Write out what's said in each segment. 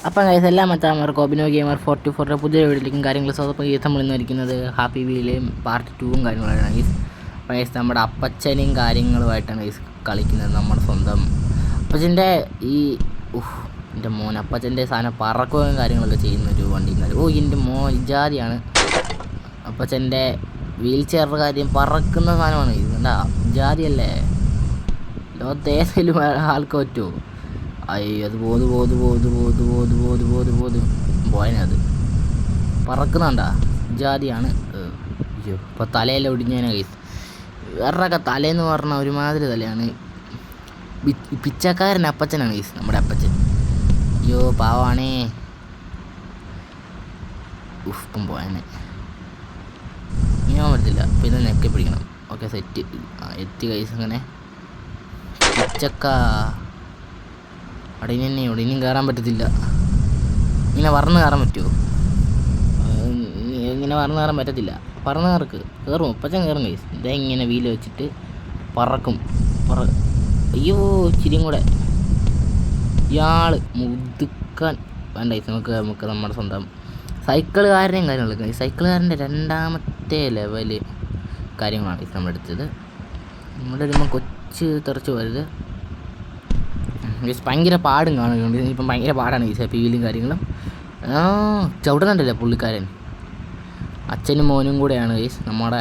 അപ്പം ഗൈസ് എല്ലാം മച്ചാന്മാർക്ക് ഒബിനോ ഗെയിമർ 44 പുതിയ വീഡിയോയിലേക്കും കാര്യങ്ങൾ സ്വതപ്പം ഗൈസ് നമ്മൾ ഇന്ന് ഇരിക്കുന്നത് ഹാപ്പി വീലെയും പാർട്ട് 2 കാര്യങ്ങളാണ് ഗൈസ്. അപ്പം ഗൈസ് നമ്മുടെ അപ്പച്ചനെയും കാര്യങ്ങളുമായിട്ടാണ് ഗൈസ് കളിക്കുന്നത്. നമ്മുടെ സ്വന്തം അപ്പച്ചൻ്റെ എൻ്റെ മോൻ അപ്പച്ചൻ്റെ സാധനം പറക്കുകയും കാര്യങ്ങളൊക്കെ ചെയ്യുന്ന ഒരു വണ്ടി. എൻ്റെ മോൻ ജാതിയാണ് അപ്പച്ചൻ്റെ വീൽ ചെയറിൻ്റെ കാര്യം പറക്കുന്ന സാധനമാണ് ഇത്. എന്താ ജാതിയല്ലേ, ലോകത്തേലും ആൾക്ക് പറ്റുമോ? അയ്യോ അത് പോയനത് പറക്കുന്നുണ്ടാ ജാതിയാണ്. അയ്യോ ഇപ്പോൾ തലയെല്ലാം ഒടിഞ്ഞേനെ കൈസ്. വേറൊക്കെ തലേന്ന് പറഞ്ഞ ഒരുമാതിരി തലയാണ്. പിച്ചക്കാരൻ അപ്പച്ചനാണ് കൈസ് നമ്മുടെ അപ്പച്ചൻ. അയ്യോ പാവാണേ. ഇപ്പം പോയനെ ഇങ്ങനെ പറ്റത്തില്ല. അപ്പം ഇത് നെക്കി പിടിക്കണം. ഓക്കെ സെറ്റ് എത്തി കൈസ്. അങ്ങനെ പിച്ചക്ക അവിടെ ഇനിയും കയറാൻ പറ്റത്തില്ല. ഇങ്ങനെ പറന്ന് കയറാൻ പറ്റുമോ? ഇങ്ങനെ പറന്ന് കയറാൻ പറ്റത്തില്ല. പറന്ന് കയറും അപ്പച്ചൻ കയറും കൈസ്. ഇതേ ഇങ്ങനെ വീല് വെച്ചിട്ട് പറക്കും. അയ്യോ ഇച്ചിരിയും കൂടെ ഇയാൾ മുതുക്കാൻ വേണ്ട കൈസ്. നമുക്ക് നമ്മുടെ സ്വന്തം സൈക്കിളുകാരനെയും കാര്യങ്ങളൊക്കെ. ഈ സൈക്കിളുകാരൻ്റെ രണ്ടാമത്തെ ലെവല് കാര്യങ്ങളാണ് കൈസ് നമ്മളെടുത്തത്. നമ്മുടെ വരുമ്പോൾ കൊച്ച് തെറിച്ച് പോരുത്. ഭയങ്കര പാടും കാണുന്നുണ്ട്. ഇപ്പം ഭയങ്കര പാടാണ് ഈ വീലും കാര്യങ്ങളും. ചവിടുന്നുണ്ടല്ലേ പുള്ളിക്കാരൻ. അച്ഛനും മോനും കൂടെയാണ് ഗൈസ്. നമ്മുടെ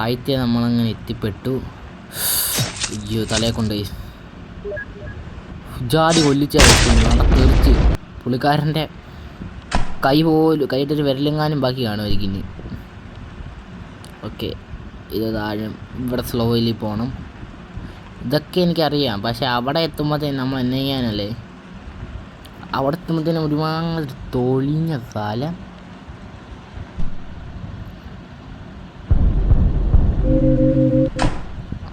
ആദ്യത്തെ നമ്മളങ്ങനെ എത്തിപ്പെട്ടു. അയ്യോ തലയെ കൊണ്ട് ഗൈസ് ജാതി കൊല്ലിച്ച തെറിച്ച് പുള്ളിക്കാരൻ്റെ കൈയിട്ടൊരു വിരലെങ്ങാനും ബാക്കി കാണുമായിരിക്കും. ഓക്കെ ഇത് താഴെ ഇവിടെ സ്ലോയിലി പോകണം. ഇതൊക്കെ എനിക്കറിയാം. പക്ഷെ അവിടെ എത്തുമ്പോഴത്തേനും നമ്മൾ എന്നെ ചെയ്യാനല്ലേ. അവിടെ എത്തുമ്പോഴത്തേനും ഒരുമാതിരി തൊളിഞ്ഞ സ്ഥലം.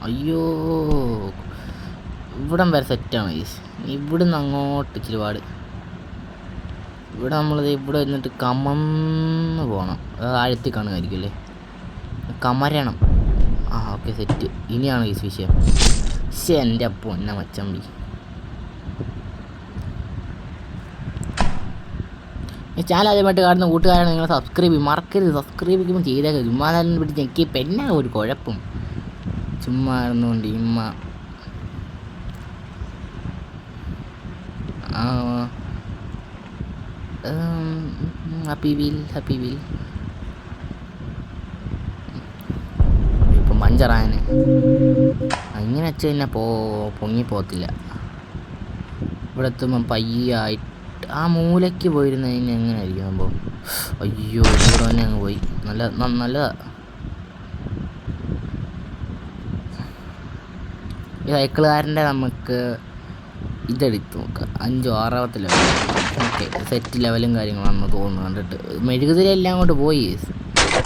അയ്യോ ഇവിടം വരെ സെറ്റാണ് ഗൈസ്. ഇവിടുന്ന് അങ്ങോട്ട് ഇച്ചിരി പാട്. ഇവിടെ നമ്മളിത് ഇവിടെ എന്നിട്ട് കമന്ന് പോകണം. അത് ആഴത്തിൽ കാണുമായിരിക്കും അല്ലേ. കമരണം. Okay set. ഇനിയാണ് ഈ വിഷയം. എൻ്റെ പൊന്ന മച്ചമ്പി. ഈ ചാനൽ ആദ്യമായിട്ട് കാണുന്ന കൂട്ടുകാരാണ് നിങ്ങൾ സബ്സ്ക്രൈബ് ചെയ്യും. മറക്കരുത്. സബ്സ്ക്രൈബ് ചെയ്യുമ്പോൾ ചെയ്തേക്കരുത്. ചുമ്മാ തന്നെ പിടിച്ച് എനിക്ക് പെന്ന ഒരു കുഴപ്പം. ചുമ്മാ ഇരുന്നുകൊണ്ട് ഇമ്മ ഹാപ്പി വീൽ പഞ്ചറായന് ഇങ്ങനെ വെച്ച് കഴിഞ്ഞാൽ പൊങ്ങിപ്പോകത്തില്ല. ഇവിടെ എത്തുമ്പം പയ്യായിട്ട് ആ മൂലയ്ക്ക് പോയിരുന്നു കഴിഞ്ഞാൽ എങ്ങനെയായിരിക്കും സംഭവം? അയ്യോ ഇവിടെ തന്നെ അങ്ങ് പോയി. നല്ലതാ. ഈ സൈക്കിളുകാരൻ്റെ നമുക്ക് ഇതെടുത്ത് നോക്കാം. 5-6 ലെവൽ. ഓക്കെ സെറ്റ് ലെവലും കാര്യങ്ങളാണെന്ന് തോന്നുന്നു കണ്ടിട്ട്. മെഴുകുതിരെല്ലാം കൊണ്ട് പോയി.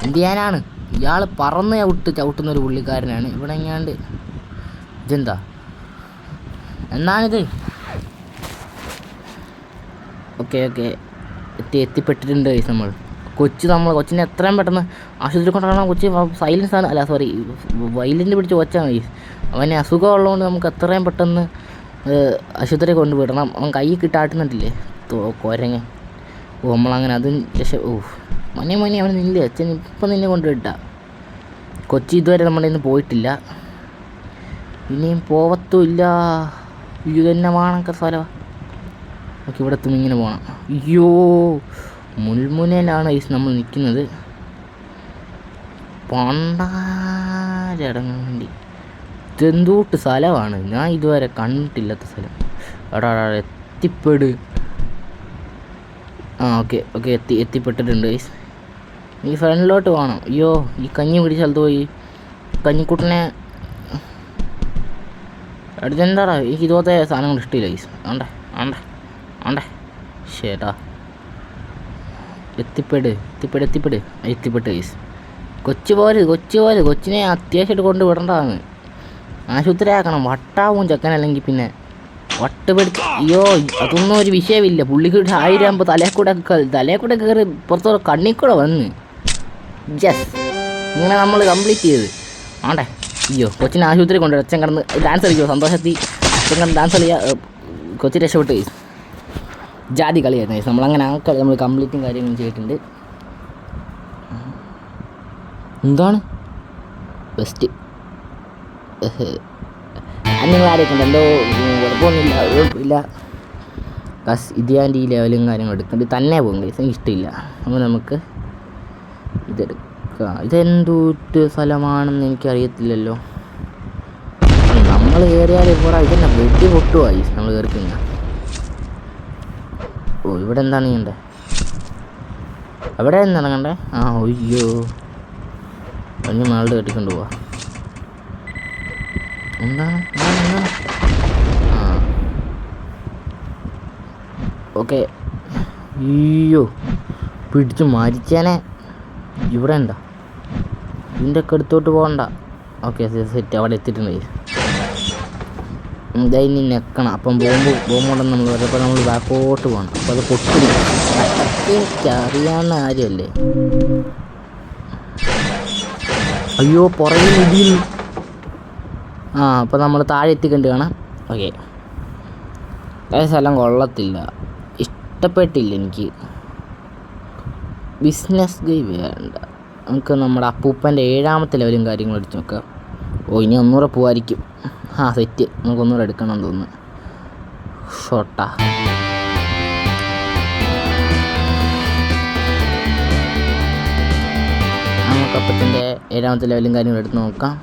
എന്ത് ചെയ്യാനാണ്? ഇയാൾ പറന്ന് ചവിട്ടുന്നൊരു പുള്ളിക്കാരനാണ്. ഇവിടെ എങ്ങാണ്ട് ഇതെന്താ എന്നാണിത്? ഓക്കെ എത്തിപ്പെട്ടിട്ടുണ്ട് നമ്മൾ. കൊച്ചിനെ എത്രയും പെട്ടെന്ന് ആശുപത്രി കൊണ്ടുപോകണം. കൊച്ചി സൈലൻസ് ആണ്, അല്ല സോറി വൈലൻ്റ് പിടിച്ച് കൊച്ചാണ് ഗൈസ്. അവന് അസുഖമുള്ളതുകൊണ്ട് നമുക്ക് എത്രയും പെട്ടെന്ന് ആശുപത്രി കൊണ്ടുവിടണം. അവൻ കൈ കിട്ടാട്ടുന്നില്ലേ കൊരങ്ങ. നമ്മളങ്ങനെ അതും മോനെ അവൻ നില്ലേ അച്ഛൻ ഇപ്പം നിന്നെ കൊണ്ടുവിട്ടാ. കൊച്ചി ഇതുവരെ നമ്മുടെ ഇന്ന് പോയിട്ടില്ല, ഇനിയും പോവത്തുമില്ല. ഇത് തന്നെ വേണക്ക സ്ഥലമാണ്. ഓക്കെ ഇവിടെ എത്തുമ്പോൾ ഇങ്ങനെ പോകണം. അയ്യോ മുൾമുനയിലാണ് ഈ നമ്മൾ നിൽക്കുന്നത്. പണ്ടാരടങ്ങാൻ വേണ്ടി ഇതെന്തൂട്ട് സ്ഥലമാണ്. ഞാൻ ഇതുവരെ കണ്ടിട്ടില്ലാത്ത സ്ഥലം. എടാ എത്തിപ്പെട്. Okay എത്തിപ്പെട്ടിട്ടുണ്ട് guys. ഈ ഫ്രണ്ടിലോട്ട് പോകണം. അയ്യോ ഈ കഞ്ഞി പിടിച്ച സ്ഥലത്ത് പോയി കഞ്ഞിക്കുട്ടനെ അടുത്തെന്താടാ. എനിക്ക് ഇതുപോലത്തെ സാധനങ്ങൾ ഇഷ്ടമില്ല ഗൈസ്. ആണ്ടേ ശേട്ടാ എത്തിപ്പെട്ട് ഗൈസ്. കൊച്ചിനെ അത്യാവശ്യമായിട്ട് കൊണ്ട് വിടേണ്ടതാണ്. ആശുപത്രി ആക്കണം. വട്ടാവും ചെക്കൻ, അല്ലെങ്കിൽ പിന്നെ വട്ടുപിടിച്ച്. അയ്യോ അതൊന്നും ഒരു വിഷയമില്ല. പുള്ളിക്ക് 1000 ആകുമ്പോൾ തലേ കൂടെ കയറി പുറത്തോടെ കണ്ണിൽ കൂടെ വന്ന് ഇങ്ങനെ നമ്മൾ കംപ്ലീറ്റ് ചെയ്ത്. അയ്യോ കൊച്ചിനെ ആശുപത്രി കൊണ്ടുവരും. അച്ഛൻ കിടന്ന് ഡാൻസ് കളിക്കുമോ സന്തോഷത്തിൽ. ചെങ്ങൻ ഡാൻസ് കളിയാ കൊച്ചി രക്ഷപ്പെട്ട് ജാതി കളിയായിരുന്നു ഗൈസ്. നമ്മളങ്ങനെ ആ കളി നമ്മൾ കംപ്ലീറ്റും കാര്യങ്ങളും ചെയ്തിട്ടുണ്ട്. എന്താണ് ബെസ്റ്റ് നിങ്ങൾ ആരൊക്കെയുണ്ട്? എന്തോ കുഴപ്പമൊന്നുമില്ല, കുഴപ്പമില്ല. ബസ് ഇത് ഞാൻ ഈ ലെവലും കാര്യങ്ങളും എടുക്കേണ്ടി തന്നെ പോകും ഗൈസ്, എനിക്ക് ഇഷ്ടമില്ല. അപ്പോൾ നമുക്ക് ഇതെടുക്കാം. ഇതെന്തൂട്ട് സ്ഥലമാണെന്ന് എനിക്കറിയത്തില്ലല്ലോ. നമ്മൾ കയറിയാൽ ഇവിടെ ഇതന്നെ വെട്ടി പൊട്ടുമായി നമ്മൾ കയറി കഴിഞ്ഞാൽ. ഓ ഇവിടെ എന്താണ് ചെയ്യണ്ടേ? അവിടെ എന്താണ് കണ്ടേ? ആ ഒയ്യോ കഴിഞ്ഞ മാളുടെ കെട്ടിക്കൊണ്ട് പോവാ. എന്താണ് ആ ഓക്കെ. അയ്യോ പിടിച്ച് മരിച്ചേനെ. ഇവിടെ ഉണ്ടോ? ഇതിൻ്റെ ഒക്കെ അടുത്തോട്ട് പോകണ്ട. ഓക്കെ സെറ്റ്, അവിടെ എത്തിയിട്ടുണ്ട്. ഇനി നെക്കണം. അപ്പം ബോംബുണ്ടെന്ന് നമ്മൾ പറയുമ്പോൾ നമ്മൾ ബാക്കോട്ട് പോകണം. അപ്പോൾ അത് പൊട്ടി എനിക്കറിയാവുന്ന കാര്യമല്ലേ. അയ്യോ പുറകിൽ ഇടിയിൽ. ആ അപ്പോൾ നമ്മൾ താഴെ എത്തിക്കണ്ട് കാണാം. ഓക്കെ സ്ഥലം കൊള്ളത്തില്ല, ഇഷ്ടപ്പെട്ടില്ല എനിക്ക്. ബിസിനസ് ഗൈ വേണ്ട, നമുക്ക് നമ്മുടെ അപ്പൂപ്പൻ്റെ 7ാമത്തെ ലെവലും കാര്യങ്ങളും അടിച്ച് നോക്കാം. ഓ ഇനി ഒന്നുകൂടെ പോവായിരിക്കും. ആ സെറ്റ്, നമുക്ക് ഒന്നുകൂടെ എടുക്കണം തോന്നുന്നു. ഷോട്ടാ നമുക്ക് അപ്പത്തിൻ്റെ 7ാമത്തെ ലെവലും കാര്യങ്ങളും എടുത്ത് നോക്കാം.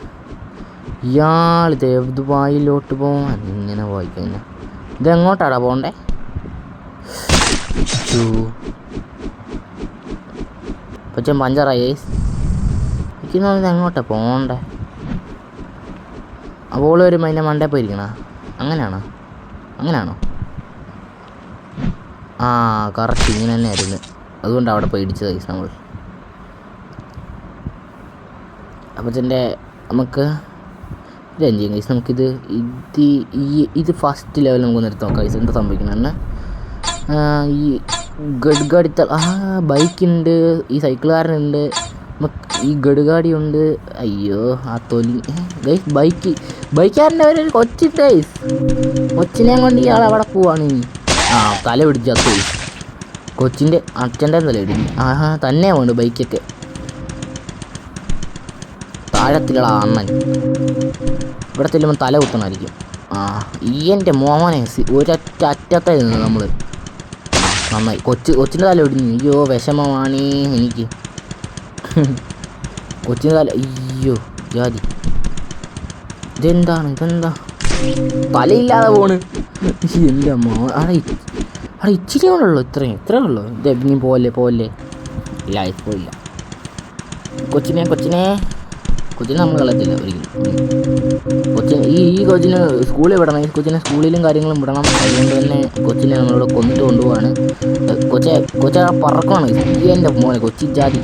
ഇയാൾ ദുബായിലോട്ട് പോകാൻ ഇങ്ങനെ പോയി കഴിഞ്ഞാൽ ഇതെങ്ങോട്ടാടാ പോകണ്ടേ? പക്ഷേ പഞ്ചറായി എനിക്ക് തോന്നുന്നത് എങ്ങോട്ടാണ് പോകണ്ടേ? അപ്പോൾ ഒരു അതിൻ്റെ മണ്ടേ പോയിരിക്കണ അങ്ങനെയാണോ? ആ കറക്റ്റ് ഇങ്ങനെ തന്നെ ആയിരുന്നു. അതുകൊണ്ട് അവിടെ പോയി ഇടിച്ചത് ഗൈസ് നമ്മൾ. അപ്പത്തിൻ്റെ നമുക്ക് ഇതെന്ത് ചെയ്യും ഗൈസ്? നമുക്കിത് ഇത് ഫസ്റ്റ് ലെവൽ നമുക്ക് നിർത്തി നോക്കാം ഗൈസ്. എന്താ സംഭവിക്കണമെന്ന്. ഈ ഗഡ്ഗാഡിത്ത ബൈക്കുണ്ട്, ഈ സൈക്കിളുകാരനുണ്ട്, ഈ ഗഡ്ഗാഡിയുണ്ട്. അയ്യോ ആ തൊലി ഗൈസ്. ബൈക്കാരൻ്റെ ഒരു കൊച്ചിട്ട് ഗൈസ്. കൊച്ചിനെ കൊണ്ട് ഇയാൾ അവിടെ പോവാണ്. ഇനി ആ തല പിടിച്ച് അത്ത് ഗൈസ്. കൊച്ചിൻ്റെ അച്ഛൻ്റെ തല പിടിക്കും. തന്നെ വേണ്ട ബൈക്കൊക്കെ. താഴത്തിലുള്ള അണ്ണൻ ഇവിടെ ചെല്ലുമ്പോൾ തല കുത്തണമായിരിക്കും. എൻ്റെ മോനെ ഒരൊറ്റ അറ്റത്തായിരുന്നു നമ്മൾ. നന്നായി. കൊച്ചിൻ്റെ തല ഒടിഞ്ഞു. അയ്യോ വിഷമമാണ് എനിക്ക്. കൊച്ചിൻ്റെ തല അയ്യോ ജാതി. ഇതെന്താ തലയില്ലാതെ പോണ്. എൻ്റെ അവിടെ ഇച്ചിരി കൊണ്ടുള്ളൂ. ഇത്രേ ഉള്ളൂ. ഇത് ഇനി പോലെ ഇല്ല പോയില്ല. കൊച്ചിനെ നമ്മൾ കളയത്തില്ല ഒരിക്കലും. ഈ കൊച്ചിന് സ്കൂളിൽ വിടണം. ഈ കൊച്ചിനെ സ്കൂളിലും കാര്യങ്ങളും വിടണം. അതുകൊണ്ട് തന്നെ കൊച്ചിനെ നമ്മളിവിടെ കൊന്നിട്ട് കൊണ്ടുപോവാണ്. കൊച്ച പറക്കുവാണ്. എൻ്റെ മോനെ കൊച്ചി ജാതി.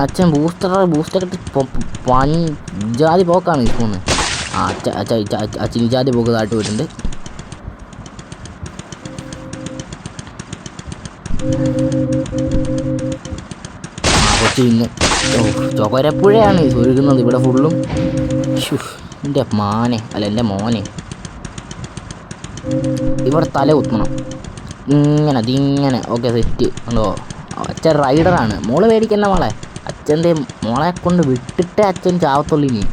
അച്ഛൻ ബൂസ്റ്റർ ഇട്ട് ജാതി പോക്കാണ് ഈ ഫോണ്. അച്ഛൻ ജാതി പോക്ക് താഴ്ത്തി പോയിട്ടുണ്ട്. കൊച്ചി പിന്നെ ചൊകരപ്പുഴയാണ് ഒഴുകുന്നത് ഇവിടെ ഫുള്ളും. എൻ്റെ മോനെ ഇവിടെ തല കുത്തണം ഇങ്ങനെ. ഓക്കെ സെറ്റ് ഉണ്ടോ? അച്ഛൻ റൈഡറാണ്. മോള് പേടിക്കണ്ട മോളെ. അച്ഛൻ്റെ മോളെ കൊണ്ട് വിട്ടിട്ടേ അച്ഛൻ ചാവത്തുള്ളൂ ഇനി.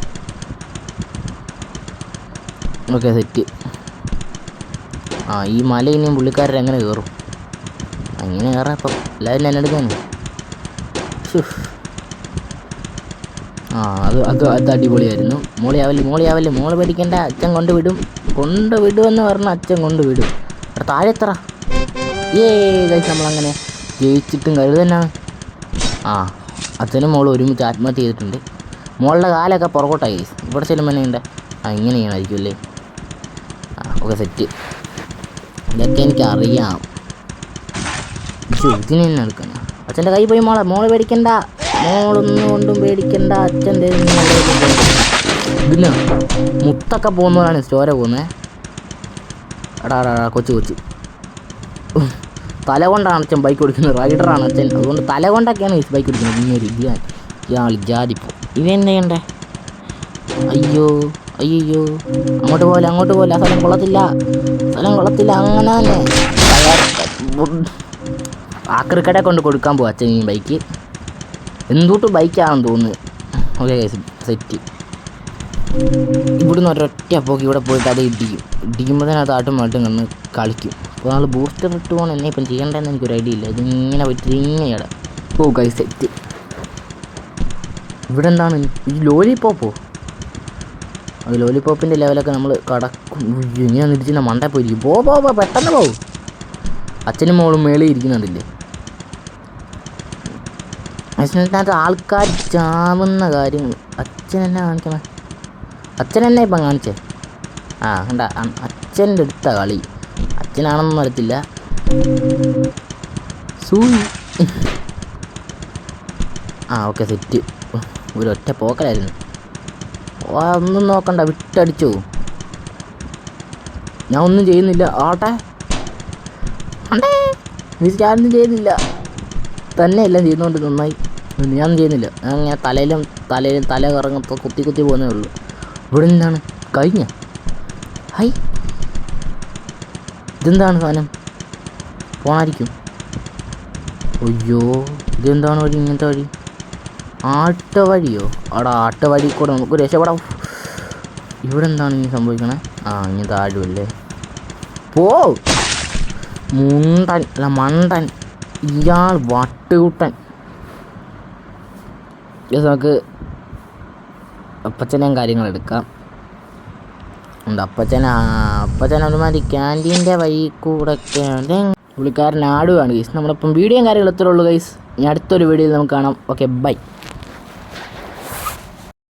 Okay set. ഈ മല ഇനിയും പുള്ളിക്കാരെങ്ങനെ കയറും? അങ്ങനെ കയറാം. ഇപ്പം എല്ലാവരും എന്നെ എടുക്കാൻ. അത് അടിപൊളിയായിരുന്നു. മോളിയാവല്ലേ മോള് പേടിക്കണ്ട. അച്ഛൻ കൊണ്ടുവിടുമെന്ന് പറഞ്ഞാൽ അച്ഛൻ കൊണ്ടുവിടും. താഴെത്ര ഗൈസ് നമ്മളങ്ങനെ ജയിച്ചിട്ടും കരുത് തന്നെയാണ്. അച്ഛനും മോളും ഒരുമിച്ച് ആത്മഹത്യ ചെയ്തിട്ടുണ്ട്. മോളുടെ കാലൊക്കെ പുറകോട്ടായി ഗൈസ്. ഇവിടെ ചെല്ലുമ്പോൾ ഉണ്ട് ഇങ്ങനെയായിരിക്കും അല്ലേ? Okay set. ഇതൊക്കെ എനിക്കറിയാം. ഇതിന് തന്നെ എടുക്കണം. അച്ഛൻ്റെ കൈ പോയി മോള് പേടിക്കണ്ട. മോളൊന്നും കൊണ്ടും പേടിക്കണ്ട. അച്ഛൻ്റെ ഇതിന് മുത്തൊക്കെ പോകുന്നതാണ് സ്റ്റോര പോകുന്നത്. എടാ കൊച്ചു തല കൊണ്ടാണ് അച്ഛൻ ബൈക്ക് ഓടിക്കുന്നത്. റൈഡറാണ് അച്ഛൻ. അതുകൊണ്ട് തല കൊണ്ടൊക്കെയാണ് ബൈക്ക് ഓടിക്കുന്നത്. ഇങ്ങനെ ഇയാൾ ജാതിപ്പോ ഇതെന്നെ ചെയ്യണ്ടേ? അയ്യോ അയ്യോ, അങ്ങോട്ട് പോലെ ആ സ്ഥലം കൊള്ളത്തില്ല, അങ്ങനെ തന്നെ ആക്രിക്കടെ കൊണ്ട് കൊടുക്കാൻ പോവാ അച്ഛൻ ഈ ബൈക്ക്. എന്തുകൊണ്ട് ബൈക്കാണെന്ന് തോന്നുന്നു. Okay set. ഇവിടുന്ന് ഒരൊറ്റ പോക്ക് ഇവിടെ പോയിട്ട് അത് ഇടിക്കുമ്പോൾ തന്നെ അത് ആട്ടും മാട്ടും കണ്ണ് കളിക്കും. അപ്പോൾ നമ്മൾ ബൂസ്റ്റർ ഇട്ട് പോകണം. എന്നെ ഇപ്പം ചെയ്യേണ്ടതെന്ന് എനിക്കൊരു ഐഡിയ ഇല്ല. ഇതിങ്ങനെ പോയിട്ട് ഇങ്ങനെയാണ്. ഓ ഗൈ സെറ്റ്. ഇവിടെ എന്താണ് ഈ ലോലിപോപ്പോ? അത് ലോലിപോപ്പിൻ്റെ ലെവലൊക്കെ നമ്മൾ കടക്കും. ഇങ്ങനെ നിരിച്ചിട്ട് മണ്ടേ പോയിരിക്കും. പോ പെട്ടെന്ന് പോകും. അച്ഛനും മോളും മേളിൽ ഇരിക്കുന്നുണ്ടില്ലേ? അതിനകത്ത് ആൾക്കാർ ചാവുന്ന കാര്യങ്ങൾ അച്ഛനെന്നെ കാണിക്കണേ. അച്ഛനെന്നെ ഇപ്പം കാണിച്ചേ. ആ കണ്ട, അച്ഛൻ്റെ അടുത്ത കളി. അച്ഛനാണെന്നൊന്നും അറിയത്തില്ല. Okay set. ഒരൊറ്റ പോക്കലായിരുന്നു. ഒന്നും നോക്കണ്ട, വിട്ടടിച്ചോ. ഞാൻ ഒന്നും ചെയ്യുന്നില്ല. ഞാനൊന്നും ചെയ്യുന്നില്ല. തന്നെ എല്ലാം ചെയ്യുന്നതുകൊണ്ട് നന്നായി. ഞാനൊന്നും ചെയ്യുന്നില്ല. ഞാൻ ഇങ്ങനെ തലയിലും തല കറങ്ങപ്പോൾ കുത്തി പോകുന്നേ ഉള്ളൂ. ഇവിടെ എന്താണ് കഴിഞ്ഞ? ഹൈ, ഇതെന്താണ് സാധനം? പോണായിരിക്കും. അയ്യോ, ഇതെന്താണ് വഴി? ഇങ്ങനത്തെ വഴി ആട്ട വഴിയോ? ആട്ട വഴി കൂടെ നമുക്ക് രക്ഷപ്പെടാം. ഇവിടെ എന്താണ് ഇനി സംഭവിക്കണേ? ഇനി താഴുമല്ലേ. പോ മുണ്ടൻ അല്ല മണ്ടൻ, ഇയാൾ വട്ടുകൂട്ടൻ. നമുക്ക് അപ്പച്ചനെയും കാര്യങ്ങളെടുക്കാം. അപ്പച്ചൻ ഒരുമാതിരി ക്യാൻറ്റീൻ്റെ വഴി കൂടെ പുള്ളിക്കാരൻ ആടുകയാണ് ഗൈസ്. നമ്മളിപ്പം വീഡിയോയും കാര്യങ്ങളും എത്ര ഉള്ളൂ ഗൈസ്. ഇനി അടുത്തൊരു വീഡിയോയിൽ നമുക്ക് കാണാം. Okay bye.